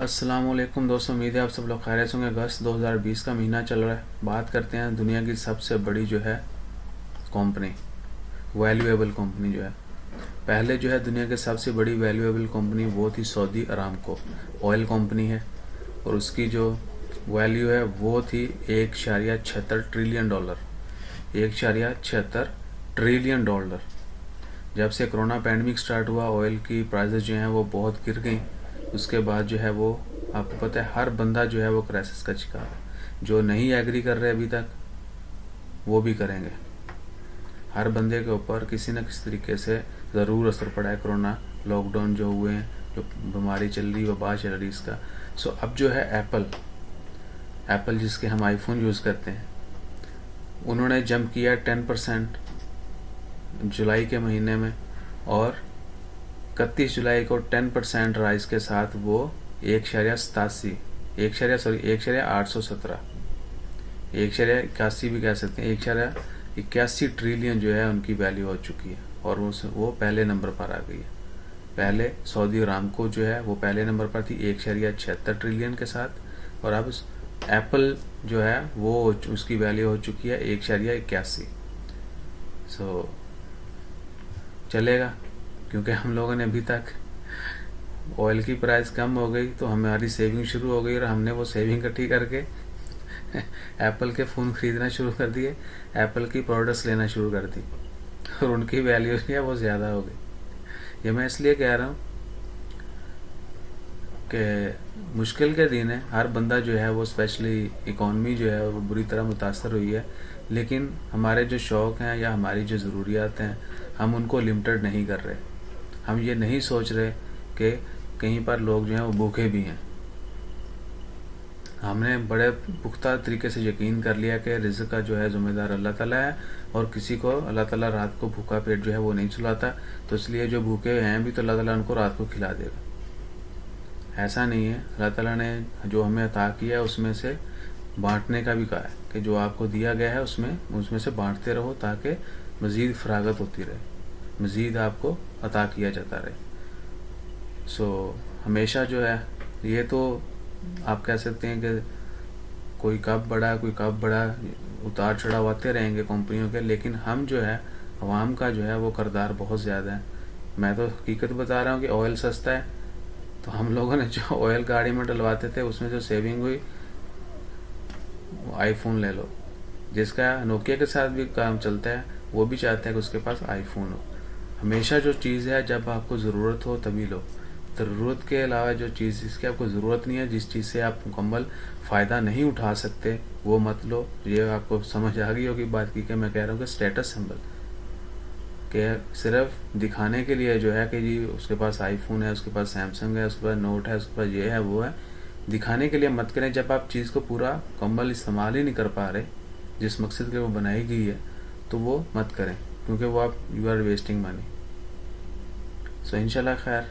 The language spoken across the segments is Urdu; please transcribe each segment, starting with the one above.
السلام علیکم دوستوں، امید ہے آپ سب لوگ خیریت سے ہوں گے۔ اگست 2020 کا مہینہ چل رہا ہے۔ بات کرتے ہیں دنیا کی سب سے بڑی جو ہے کمپنی، ویلیویبل کمپنی جو ہے۔ پہلے جو ہے دنیا کی سب سے بڑی ویلیویبل کمپنی وہ تھی سعودی ارامکو، آئل کمپنی ہے، اور اس کی جو ویلیو ہے وہ تھی $1.76 ٹریلین، $1.76 ٹریلین۔ جب سے کرونا پینڈمک سٹارٹ ہوا، آئل کی پرائزز جو ہیں وہ بہت گر گئیں۔ اس کے بعد جو ہے وہ آپ کو پتہ ہے ہر بندہ جو ہے وہ کرائسس کا شکار ہے۔ جو نہیں ایگری کر رہے ابھی تک وہ بھی کریں گے۔ ہر بندے کے اوپر کسی نہ کسی طریقے سے ضرور اثر پڑا ہے کرونا، لاک ڈاؤن جو ہوئے ہیں، جو بیماری چل رہی، وبا چل رہی اس کا۔ اب جو ہے ایپل جس کے ہم آئی فون یوز کرتے ہیں، انہوں نے جمپ کیا 10% جولائی کے مہینے میں، اور 31 جولائی کو 10% رائز کے ساتھ وہ 1.87 1.817 1.81 بھی کہہ سکتے ہیں، 1.81 ٹریلین جو ہے ان کی ویلیو ہو چکی ہے، اور وہ پہلے نمبر پر آ گئی ہے۔ پہلے سعودی ارامکو جو ہے وہ پہلے نمبر پر تھی 1.76 ٹریلین کے ساتھ، اور اب ایپل جو ہے وہ اس کی ویلیو ہو چکی ہے 1.81۔ چلے گا، کیونکہ ہم لوگوں نے ابھی تک آئل کی پرائز کم ہو گئی تو ہماری سیونگ شروع ہو گئی، اور ہم نے وہ سیونگ اکٹھی کر کے ایپل کے فون خریدنا شروع کر دیے، ایپل کی پروڈکٹس لینا شروع کر دی، اور ان کی ویلیو جو ہے وہ زیادہ ہو گئی۔ یہ میں اس لیے کہہ رہا ہوں کہ مشکل کے دن ہے، ہر بندہ جو ہے وہ اسپیشلی اکانومی جو ہے وہ بری طرح متاثر ہوئی ہے، لیکن ہمارے جو شوق ہیں یا ہماری جو ضروریات ہیں ہم ان کو لمٹڈ نہیں کر رہے۔ ہم یہ نہیں سوچ رہے کہ کہیں پر لوگ جو ہیں وہ بھوکے بھی ہیں۔ ہم نے بڑے پختہ طریقے سے یقین کر لیا کہ رزق کا جو ہے ذمہ دار اللہ تعالیٰ ہے، اور کسی کو اللہ تعالیٰ رات کو بھوکا پیٹ جو ہے وہ نہیں سلاتا، تو اس لیے جو بھوکے ہیں بھی تو اللہ تعالیٰ ان کو رات کو کھلا دے گا۔ ایسا نہیں ہے، اللہ تعالیٰ نے جو ہمیں عطا کیا ہے اس میں سے بانٹنے کا بھی کہا ہے کہ جو آپ کو دیا گیا ہے اس میں سے بانٹتے رہو، تاکہ مزید فراغت ہوتی رہے، مزید آپ کو عطا کیا جاتا رہے۔ ہمیشہ جو ہے یہ تو آپ کہہ سکتے ہیں کہ کوئی کب بڑا اتار چڑھاؤ آتے رہیں گے کمپنیوں کے، لیکن ہم جو ہے عوام کا جو ہے وہ کردار بہت زیادہ ہے۔ میں تو حقیقت بتا رہا ہوں کہ آئل سستا ہے، تو ہم لوگوں نے جو آئل گاڑی میں ڈلواتے تھے اس میں جو سیونگ ہوئی، آئی فون لے لو۔ جس کا نوکیا کے ساتھ بھی کام چلتا ہے وہ بھی چاہتا ہے کہ اس کے پاس آئی فون ہو۔ ہمیشہ جو چیز ہے جب آپ کو ضرورت ہو تبھی لو، ضرورت کے علاوہ جو چیز جس کی آپ کو ضرورت نہیں ہے، جس چیز سے آپ مکمل فائدہ نہیں اٹھا سکتے وہ مت لو۔ یہ آپ کو سمجھ آ گئی ہوگی بات کی کہ میں کہہ رہا ہوں کہ اسٹیٹس سمبل، کہ صرف دکھانے کے لیے جو ہے کہ جی اس کے پاس آئی فون ہے، اس کے پاس سیمسنگ ہے، اس کے پاس نوٹ ہے، اس کے پاس یہ ہے وہ ہے، دکھانے کے لیے مت کریں۔ جب آپ چیز کو پورا مکمل استعمال ہی نہیں کر پا رہے جس مقصد کے لیے وہ بنائی گئی ہے تو وہ مت کریں، کیونکہ وہ یو آر ویسٹنگ منی۔ انشاءاللہ خیر،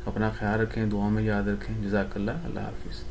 اپنا خیال رکھیں، دعاؤں میں یاد رکھیں۔ جزاک اللہ، اللہ حافظ۔